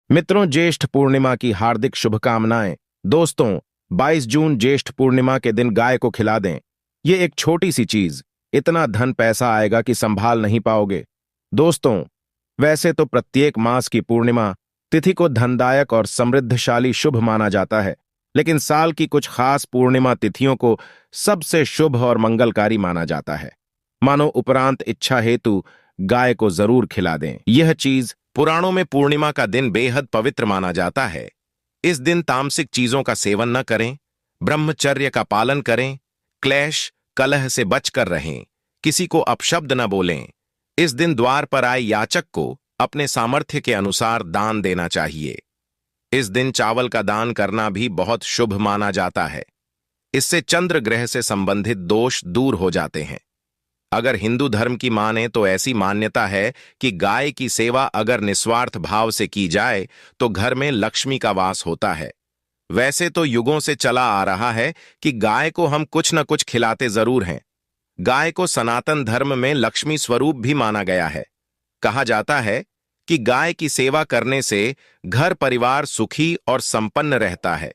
मित्रों, ज्येष्ठ पूर्णिमा की हार्दिक शुभकामनाएं। दोस्तों, 22 जून ज्येष्ठ पूर्णिमा के दिन गाय को खिला दें। ये एक छोटी सी चीज, इतना धन पैसा आएगा कि संभाल नहीं पाओगे। दोस्तों, वैसे तो प्रत्येक मास की पूर्णिमा तिथि को धनदायक और समृद्धशाली शुभ माना जाता है, लेकिन साल की कुछ खास पूर्णिमा तिथियों को सबसे शुभ और मंगलकारी माना जाता है। मानो उपरांत इच्छा हेतु गाय को जरूर खिला दें। यह चीज पुराणों में पूर्णिमा का दिन बेहद पवित्र माना जाता है। इस दिन तामसिक चीजों का सेवन न करें, ब्रह्मचर्य का पालन करें, क्लेश कलह से बचकर रहें, किसी को अपशब्द न बोलें। इस दिन द्वार पर आए याचक को अपने सामर्थ्य के अनुसार दान देना चाहिए। इस दिन चावल का दान करना भी बहुत शुभ माना जाता है। इससे चंद्र ग्रह से संबंधित दोष दूर हो जाते हैं। अगर हिंदू धर्म की माने तो ऐसी मान्यता है कि गाय की सेवा अगर निस्वार्थ भाव से की जाए तो घर में लक्ष्मी का वास होता है। वैसे तो युगों से चला आ रहा है कि गाय को हम कुछ न कुछ खिलाते जरूर हैं। गाय को सनातन धर्म में लक्ष्मी स्वरूप भी माना गया है। कहा जाता है कि गाय की सेवा करने से घर परिवार सुखी और संपन्न रहता है।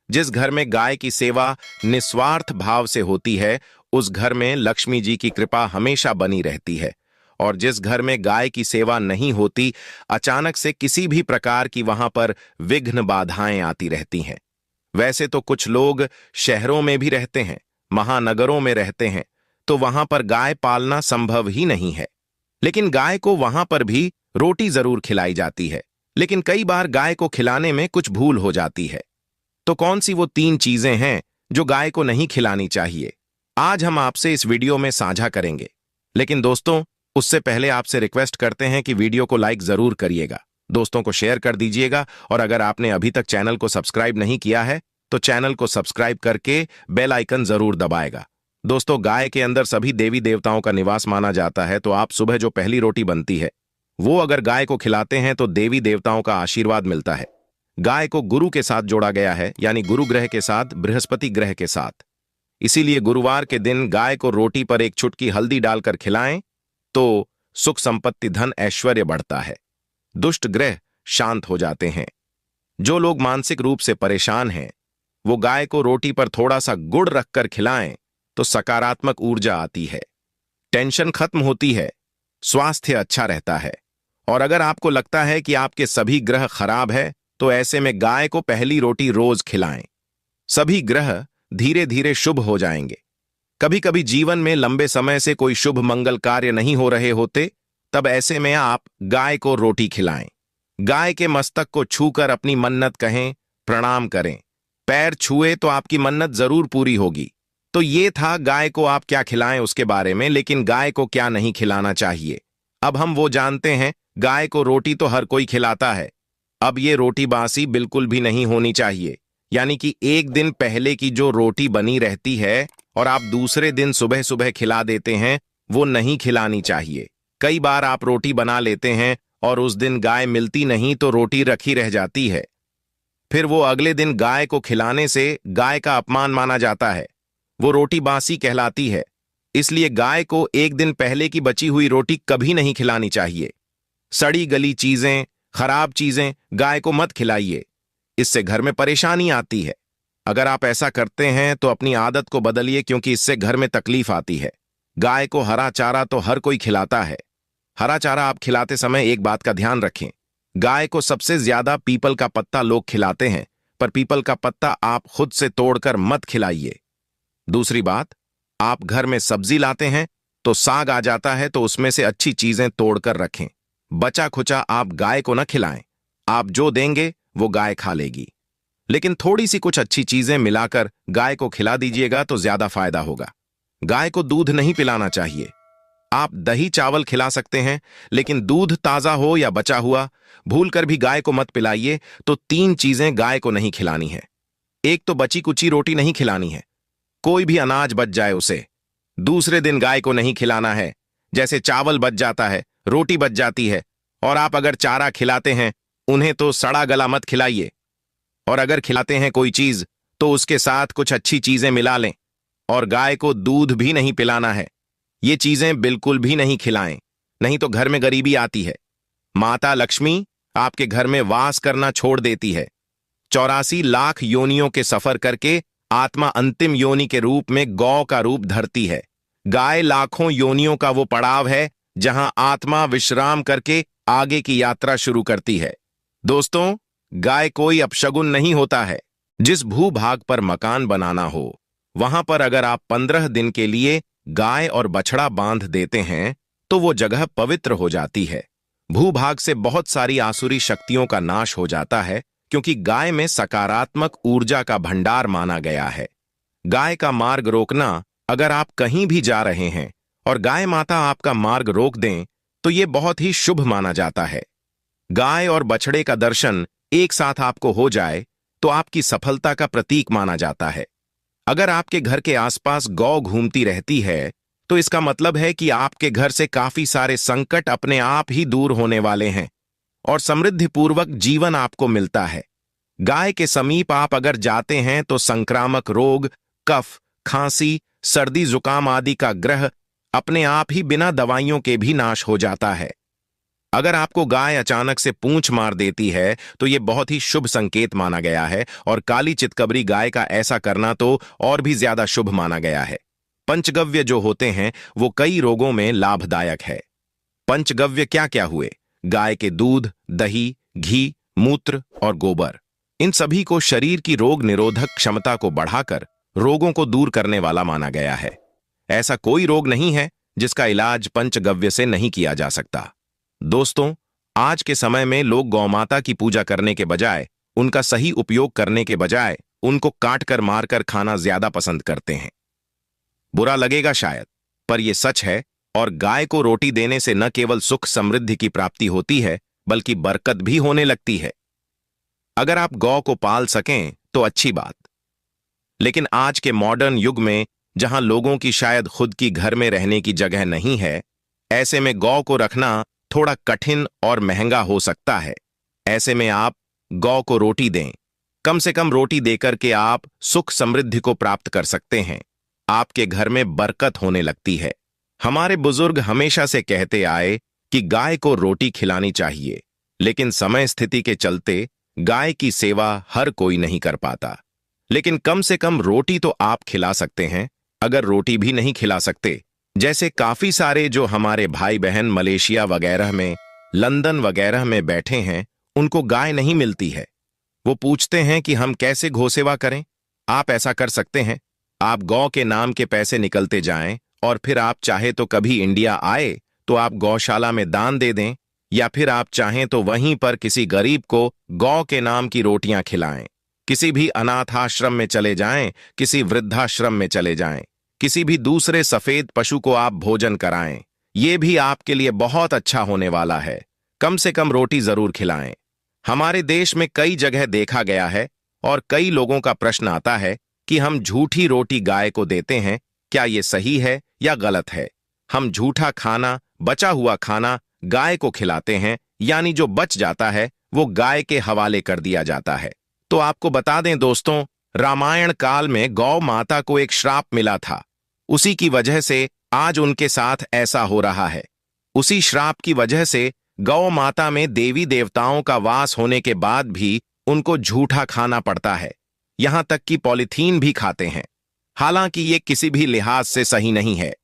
जिस घर में गाय की सेवा निस्वार्थ भाव से होती है, उस घर में लक्ष्मी जी की कृपा हमेशा बनी रहती है। और जिस घर में गाय की सेवा नहीं होती, अचानक से किसी भी प्रकार की वहां पर विघ्न बाधाएं आती रहती हैं। वैसे तो कुछ लोग शहरों में भी रहते हैं, महानगरों में रहते हैं, तो वहां पर गाय पालना संभव ही नहीं है। लेकिन गाय को वहां पर भी रोटी जरूर खिलाई जाती है। लेकिन कई बार गाय को खिलाने में कुछ भूल हो जाती है। तो कौन सी वो 3 चीजें हैं जो गाय को नहीं खिलानी चाहिए, आज हम आपसे इस वीडियो में साझा करेंगे। लेकिन दोस्तों, उससे पहले आपसे रिक्वेस्ट करते हैं कि वीडियो को लाइक जरूर करिएगा, दोस्तों को शेयर कर दीजिएगा, और अगर आपने अभी तक चैनल को सब्सक्राइब नहीं किया है तो चैनल को सब्सक्राइब करके बेल आइकन जरूर दबाएगा। दोस्तों, गाय के अंदर सभी देवी देवताओं का निवास माना जाता है, तो आप सुबह जो पहली रोटी बनती है वो अगर गाय को खिलाते हैं तो देवी देवताओं का आशीर्वाद मिलता है। गाय को गुरु के साथ जोड़ा गया है, यानी गुरु ग्रह के साथ, बृहस्पति ग्रह के साथ। इसीलिए गुरुवार के दिन गाय को रोटी पर एक चुटकी हल्दी डालकर खिलाएं तो सुख संपत्ति धन ऐश्वर्य बढ़ता है, दुष्ट ग्रह शांत हो जाते हैं। जो लोग मानसिक रूप से परेशान हैं वो गाय को रोटी पर थोड़ा सा गुड़ रखकर खिलाएं तो सकारात्मक ऊर्जा आती है, टेंशन खत्म होती है, स्वास्थ्य अच्छा रहता है। और अगर आपको लगता है कि आपके सभी ग्रह खराब है तो ऐसे में गाय को पहली रोटी रोज खिलाएं। सभी ग्रह धीरे धीरे शुभ हो जाएंगे। कभी कभी जीवन में लंबे समय से कोई शुभ मंगल कार्य नहीं हो रहे होते, तब ऐसे में आप गाय को रोटी खिलाएं। गाय के मस्तक को छूकर अपनी मन्नत कहें, प्रणाम करें। पैर छुए तो आपकी मन्नत जरूर पूरी होगी। तो ये था गाय को आप क्या खिलाएं उसके बारे में, लेकिन गाय को क्या नहीं खिलाना चाहिए अब हम वो जानते हैं। गाय को रोटी तो हर कोई खिलाता है। अब ये रोटी बासी बिल्कुल भी नहीं होनी चाहिए, यानी कि एक दिन पहले की जो रोटी बनी रहती है और आप दूसरे दिन सुबह सुबह खिला देते हैं, वो नहीं खिलानी चाहिए। कई बार आप रोटी बना लेते हैं और उस दिन गाय मिलती नहीं तो रोटी रखी रह जाती है। फिर वो अगले दिन गाय को खिलाने से गाय का अपमान माना जाता है, वो रोटी बासी कहलाती है। इसलिए गाय को एक दिन पहले की बची हुई रोटी कभी नहीं खिलानी चाहिए। सड़ी गली चीजें, खराब चीजें गाय को मत खिलाइए, इससे घर में परेशानी आती है। अगर आप ऐसा करते हैं तो अपनी आदत को बदलिए, क्योंकि इससे घर में तकलीफ आती है। गाय को हरा चारा तो हर कोई खिलाता है। हरा चारा आप खिलाते समय एक बात का ध्यान रखें, गाय को सबसे ज्यादा पीपल का पत्ता लोग खिलाते हैं, पर पीपल का पत्ता आप खुद से तोड़कर मत खिलाइए। दूसरी बात, आप घर में सब्जी लाते हैं तो साग आ जाता है तो उसमें से अच्छी चीजें तोड़कर रखें। बचा खुचा आप गाय को न खिलाएं। आप जो देंगे वो गाय खा लेगी, लेकिन थोड़ी सी कुछ अच्छी चीजें मिलाकर गाय को खिला दीजिएगा तो ज्यादा फायदा होगा। गाय को दूध नहीं पिलाना चाहिए। आप दही चावल खिला सकते हैं, लेकिन दूध ताजा हो या बचा हुआ भूलकर भी गाय को मत पिलाइए। तो 3 चीजें गाय को नहीं खिलानी है। एक तो बची कुची रोटी नहीं खिलानी है, कोई भी अनाज बच जाए उसे दूसरे दिन गाय को नहीं खिलाना है। जैसे चावल बच जाता है, रोटी बच जाती है, और आप अगर चारा खिलाते हैं उन्हें तो सड़ा गला मत खिलाइए। और अगर खिलाते हैं कोई चीज तो उसके साथ कुछ अच्छी चीजें मिला लें। और गाय को दूध भी नहीं पिलाना है। ये चीजें बिल्कुल भी नहीं खिलाएं, नहीं तो घर में गरीबी आती है। माता लक्ष्मी आपके घर में वास करना छोड़ देती है। 84 लाख योनियों के सफर करके आत्मा अंतिम योनि के रूप में गौ का रूप धरती है। गाय लाखों योनियों का वो पड़ाव है जहां आत्मा विश्राम करके आगे की यात्रा शुरू करती है। दोस्तों, गाय कोई अपशगुन नहीं होता है। जिस भूभाग पर मकान बनाना हो, वहां पर अगर आप 15 दिन के लिए गाय और बछड़ा बांध देते हैं तो वो जगह पवित्र हो जाती है। भूभाग से बहुत सारी आसुरी शक्तियों का नाश हो जाता है, क्योंकि गाय में सकारात्मक ऊर्जा का भंडार माना गया है। गाय का मार्ग रोकना, अगर आप कहीं भी जा रहे हैं और गाय माता आपका मार्ग रोक दें तो ये बहुत ही शुभ माना जाता है। गाय और बछड़े का दर्शन एक साथ आपको हो जाए तो आपकी सफलता का प्रतीक माना जाता है। अगर आपके घर के आसपास गौ घूमती रहती है तो इसका मतलब है कि आपके घर से काफी सारे संकट अपने आप ही दूर होने वाले हैं और समृद्धिपूर्वक जीवन आपको मिलता है। गाय के समीप आप अगर जाते हैं तो संक्रामक रोग, कफ, खांसी, सर्दी, जुकाम आदि का ग्रह अपने आप ही बिना दवाइयों के भी नाश हो जाता है। अगर आपको गाय अचानक से पूंछ मार देती है तो यह बहुत ही शुभ संकेत माना गया है, और काली चितकबरी गाय का ऐसा करना तो और भी ज्यादा शुभ माना गया है। पंचगव्य जो होते हैं वो कई रोगों में लाभदायक है। पंचगव्य क्या क्या हुए? गाय के दूध, दही, घी, मूत्र और गोबर। इन सभी को शरीर की रोग निरोधक क्षमता को बढ़ाकर रोगों को दूर करने वाला माना गया है। ऐसा कोई रोग नहीं है जिसका इलाज पंचगव्य से नहीं किया जा सकता। दोस्तों, आज के समय में लोग गौमाता की पूजा करने के बजाय, उनका सही उपयोग करने के बजाय उनको काटकर मारकर खाना ज्यादा पसंद करते हैं। बुरा लगेगा शायद, पर यह सच है। और गाय को रोटी देने से न केवल सुख समृद्धि की प्राप्ति होती है, बल्कि बरकत भी होने लगती है। अगर आप गौ को पाल सकें तो अच्छी बात, लेकिन आज के मॉडर्न युग में जहां लोगों की शायद खुद की घर में रहने की जगह नहीं है, ऐसे में गौ को रखना थोड़ा कठिन और महंगा हो सकता है। ऐसे में आप गौ को रोटी दें। कम से कम रोटी देकर के आप सुख समृद्धि को प्राप्त कर सकते हैं। आपके घर में बरकत होने लगती है। हमारे बुजुर्ग हमेशा से कहते आए कि गाय को रोटी खिलानी चाहिए, लेकिन समय स्थिति के चलते गाय की सेवा हर कोई नहीं कर पाता। लेकिन कम से कम रोटी तो आप खिला सकते हैं। अगर रोटी भी नहीं खिला सकते, जैसे काफी सारे जो हमारे भाई बहन मलेशिया वगैरह में, लंदन वगैरह में बैठे हैं, उनको गाय नहीं मिलती है। वो पूछते हैं कि हम कैसे घोसेवा करें। आप ऐसा कर सकते हैं, आप गौ के नाम के पैसे निकलते जाएं और फिर आप चाहे तो कभी इंडिया आए तो आप गौशाला में दान दे दें, या फिर आप चाहें तो वहीं पर किसी गरीब को गौ के नाम की रोटियां खिलाएं। किसी भी अनाथाश्रम में चले जाएं, किसी वृद्धाश्रम में चले जाएं, किसी भी दूसरे सफेद पशु को आप भोजन कराएं। ये भी आपके लिए बहुत अच्छा होने वाला है। कम से कम रोटी जरूर खिलाएं। हमारे देश में कई जगह देखा गया है और कई लोगों का प्रश्न आता है कि हम झूठी रोटी गाय को देते हैं, क्या ये सही है या गलत है? हम झूठा खाना, बचा हुआ खाना गाय को खिलाते हैं, यानी जो बच जाता है वो गाय के हवाले कर दिया जाता है। तो आपको बता दें दोस्तों, रामायण काल में गौ माता को एक श्राप मिला था। उसी की वजह से आज उनके साथ ऐसा हो रहा है। उसी श्राप की वजह से गौ माता में देवी देवताओं का वास होने के बाद भी उनको झूठा खाना पड़ता है। यहां तक कि पॉलीथीन भी खाते हैं। हालांकि ये किसी भी लिहाज से सही नहीं है।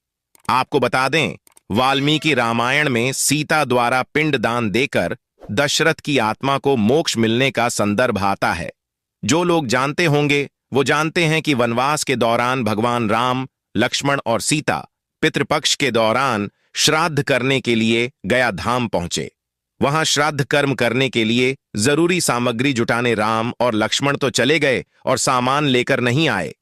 आपको बता दें, वाल्मीकि रामायण में सीता द्वारा पिंडदान देकर दशरथ की आत्मा को मोक्ष मिलने का संदर्भ आता है। जो लोग जानते होंगे वो जानते हैं कि वनवास के दौरान भगवान राम, लक्ष्मण और सीता पितृपक्ष के दौरान श्राद्ध करने के लिए गया धाम पहुंचे। वहां श्राद्ध कर्म करने के लिए जरूरी सामग्री जुटाने राम और लक्ष्मण तो चले गए और सामान लेकर नहीं आए।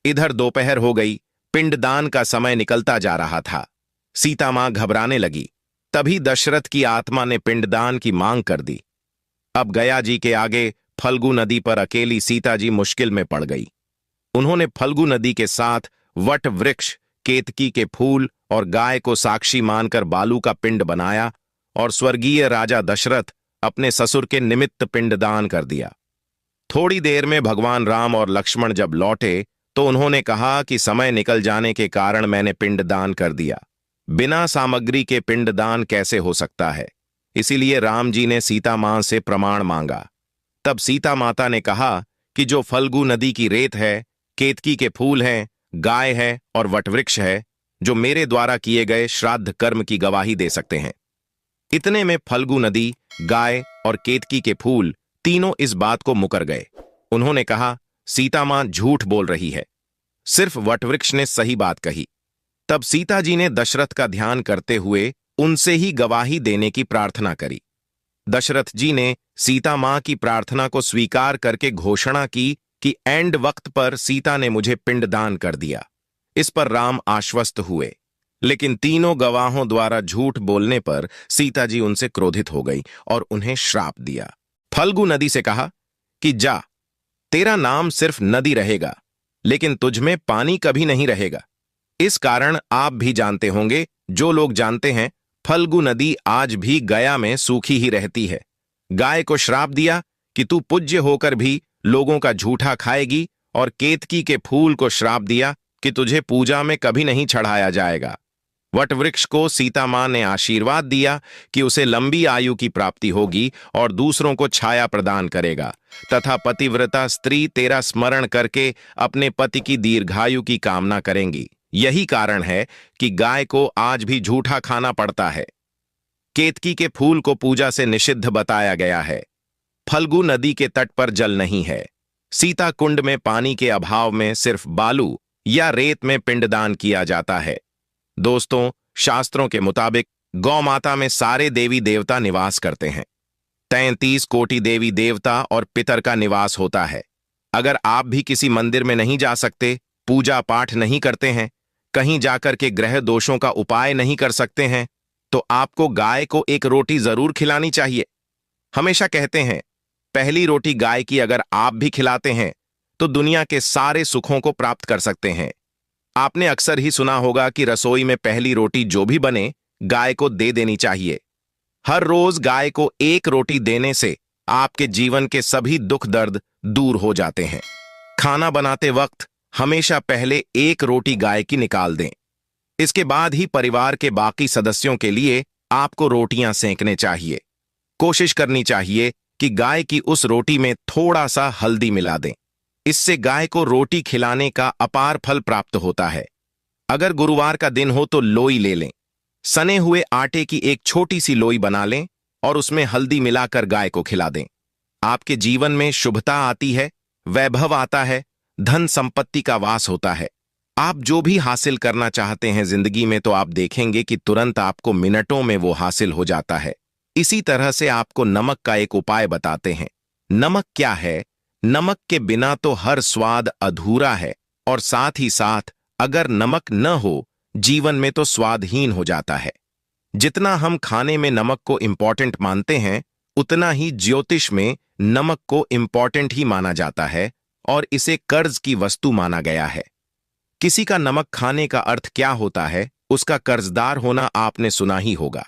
इधर दोपहर हो गई, पिंडदान का समय निकलता जा रहा था। सीता मां घबराने लगी। तभी दशरथ की आत्मा ने पिंडदान की मांग कर दी। अब गया जी के आगे फल्गु नदी पर अकेली सीता जी मुश्किल में पड़ गई। उन्होंने फल्गु नदी के साथ वट वृक्ष, केतकी के फूल और गाय को साक्षी मानकर बालू का पिंड बनाया और स्वर्गीय राजा दशरथ अपने ससुर के निमित्त पिंडदान कर दिया। थोड़ी देर में भगवान राम और लक्ष्मण जब लौटे तो उन्होंने कहा कि समय निकल जाने के कारण मैंने पिंडदान कर दिया। बिना सामग्री के पिंडदान कैसे हो सकता है? इसीलिए राम जी ने सीता मां से प्रमाण मांगा। तब सीता माता ने कहा कि जो फल्गु नदी की रेत है, केतकी के फूल हैं, गाय है और वटवृक्ष है, जो मेरे द्वारा किए गए श्राद्ध कर्म की गवाही दे सकते हैं। इतने में फल्गु नदी, गाय और केतकी के फूल तीनों इस बात को मुकर गए। उन्होंने कहा, सीता मां झूठ बोल रही है, सिर्फ वटवृक्ष ने सही बात कही। तब सीता जी ने दशरथ का ध्यान करते हुए उनसे ही गवाही देने की प्रार्थना करी। दशरथ जी ने सीता मां की प्रार्थना को स्वीकार करके घोषणा की कि एंड वक्त पर सीता ने मुझे पिंडदान कर दिया। इस पर राम आश्वस्त हुए, लेकिन तीनों गवाहों द्वारा झूठ बोलने पर सीता जी उनसे क्रोधित हो गई और उन्हें श्राप दिया। फल्गु नदी से कहा कि जा, तेरा नाम सिर्फ नदी रहेगा, लेकिन तुझमें पानी कभी नहीं रहेगा। इस कारण आप भी जानते होंगे, जो लोग जानते हैं, फल्गु नदी आज भी गया में सूखी ही रहती है। गाय को श्राप दिया कि तू पूज्य होकर भी लोगों का झूठा खाएगी, और केतकी के फूल को श्राप दिया कि तुझे पूजा में कभी नहीं चढ़ाया जाएगा। वटवृक्ष को सीता मां ने आशीर्वाद दिया कि उसे लंबी आयु की प्राप्ति होगी और दूसरों को छाया प्रदान करेगा, तथा पतिव्रता स्त्री तेरा स्मरण करके अपने पति की दीर्घायु की कामना करेंगी। यही कारण है कि गाय को आज भी झूठा खाना पड़ता है। केतकी के फूल को पूजा से निषिद्ध बताया गया है। फल्गु नदी के तट पर जल नहीं है। सीता कुंड में पानी के अभाव में सिर्फ बालू या रेत में पिंडदान किया जाता है। दोस्तों, शास्त्रों के मुताबिक गौ माता में सारे देवी देवता निवास करते हैं। 33 कोटि देवी देवता और पितर का निवास होता है। अगर आप भी किसी मंदिर में नहीं जा सकते, पूजा पाठ नहीं करते हैं, कहीं जाकर के ग्रह दोषों का उपाय नहीं कर सकते हैं, तो आपको गाय को एक रोटी जरूर खिलानी चाहिए। हमेशा कहते हैं, पहली रोटी गाय की अगर आप भी खिलाते हैं तो दुनिया के सारे सुखों को प्राप्त कर सकते हैं। आपने अक्सर ही सुना होगा कि रसोई में पहली रोटी जो भी बने, गाय को दे देनी चाहिए। हर रोज गाय को एक रोटी देने से आपके जीवन के सभी दुख दर्द दूर हो जाते हैं। खाना बनाते वक्त हमेशा पहले एक रोटी गाय की निकाल दें। इसके बाद ही परिवार के बाकी सदस्यों के लिए आपको रोटियां सेंकने चाहिए। कोशिश करनी चाहिए कि गाय की उस रोटी में थोड़ा सा हल्दी मिला दें। इससे गाय को रोटी खिलाने का अपार फल प्राप्त होता है। अगर गुरुवार का दिन हो तो लोई ले लें। सने हुए आटे की एक छोटी सी लोई बना लें और उसमें हल्दी मिलाकर गाय को खिला दें। आपके जीवन में शुभता आती है, वैभव आता है, धन संपत्ति का वास होता है। आप जो भी हासिल करना चाहते हैं जिंदगी में, तो आप देखेंगे कि तुरंत आपको मिनटों में वो हासिल हो जाता है। इसी तरह से आपको नमक का एक उपाय बताते हैं। नमक क्या है? नमक के बिना तो हर स्वाद अधूरा है, और साथ ही साथ अगर नमक न हो, जीवन में तो स्वादहीन हो जाता है। जितना हम खाने में नमक को इंपॉर्टेंट मानते हैं, उतना ही ज्योतिष में नमक को इंपॉर्टेंट ही माना जाता है और इसे कर्ज की वस्तु माना गया है। किसी का नमक खाने का अर्थ क्या होता है? उसका कर्जदार होना आपने सुना ही होगा।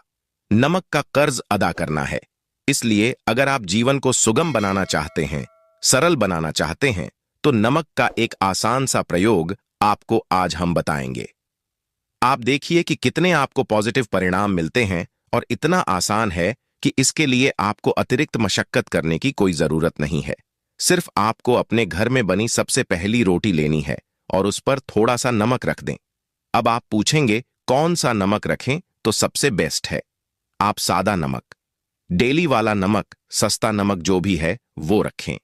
नमक का कर्ज अदा करना है। इसलिए अगर आप जीवन को सुगम बनाना चाहते हैं, सरल बनाना चाहते हैं, तो नमक का एक आसान सा प्रयोग आपको आज हम बताएंगे। आप देखिए कि कितने आपको पॉजिटिव परिणाम मिलते हैं, और इतना आसान है कि इसके लिए आपको अतिरिक्त मशक्कत करने की कोई जरूरत नहीं है। सिर्फ आपको अपने घर में बनी सबसे पहली रोटी लेनी है और उस पर थोड़ा सा नमक रख दें। अब आप पूछेंगे कौन सा नमक रखें? तो सबसे बेस्ट है आप सादा नमक, डेली वाला नमक, सस्ता नमक जो भी है वो रखें।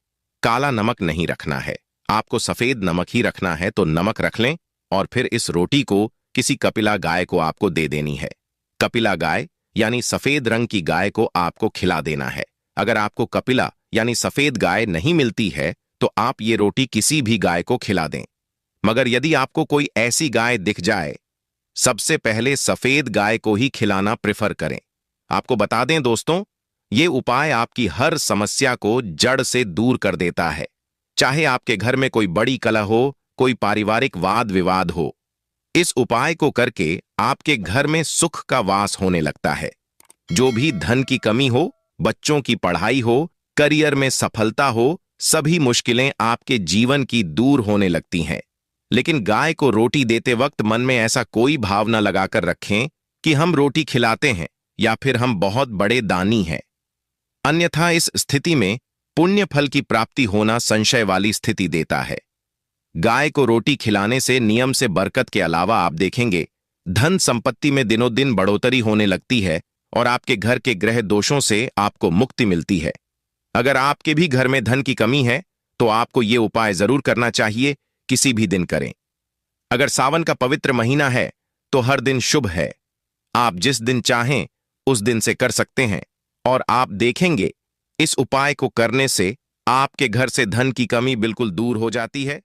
काला नमक नहीं रखना है। आपको सफेद नमक ही रखना है, तो नमक रख लें और फिर इस रोटी को किसी कपिला गाय को आपको दे देनी है। कपिला गाय यानी सफेद रंग की गाय को आपको खिला देना है। अगर आपको कपिला यानी सफेद गाय नहीं मिलती है, तो आप ये रोटी किसी भी गाय को खिला दें। मगर यदि आपको कोई ऐसी गाय दिख जाए, सबसे पहले सफेद गाय को ही खिलाना प्रेफर करें। आपको बता दें दोस्तों, ये उपाय आपकी हर समस्या को जड़ से दूर कर देता है। चाहे आपके घर में कोई बड़ी कलह हो, कोई पारिवारिक वाद विवाद हो, इस उपाय को करके आपके घर में सुख का वास होने लगता है। जो भी धन की कमी हो, बच्चों की पढ़ाई हो, करियर में सफलता हो, सभी मुश्किलें आपके जीवन की दूर होने लगती हैं। लेकिन गाय को रोटी देते वक्त मन में ऐसा कोई भाव न लगाकर रखें कि हम रोटी खिलाते हैं, या फिर हम बहुत बड़े दानी हैं। अन्यथा इस स्थिति में पुण्य फल की प्राप्ति होना संशय वाली स्थिति देता है। गाय को रोटी खिलाने से नियम से बरकत के अलावा आप देखेंगे धन संपत्ति में दिनों दिन बढ़ोतरी होने लगती है और आपके घर के ग्रह दोषों से आपको मुक्ति मिलती है। अगर आपके भी घर में धन की कमी है तो आपको ये उपाय जरूर करना चाहिए, किसी भी दिन करें। अगर सावन का पवित्र महीना है तो हर दिन शुभ है। आप जिस दिन चाहें उस दिन से कर सकते हैं और आप देखेंगे इस उपाय को करने से आपके घर से धन की कमी बिल्कुल दूर हो जाती है।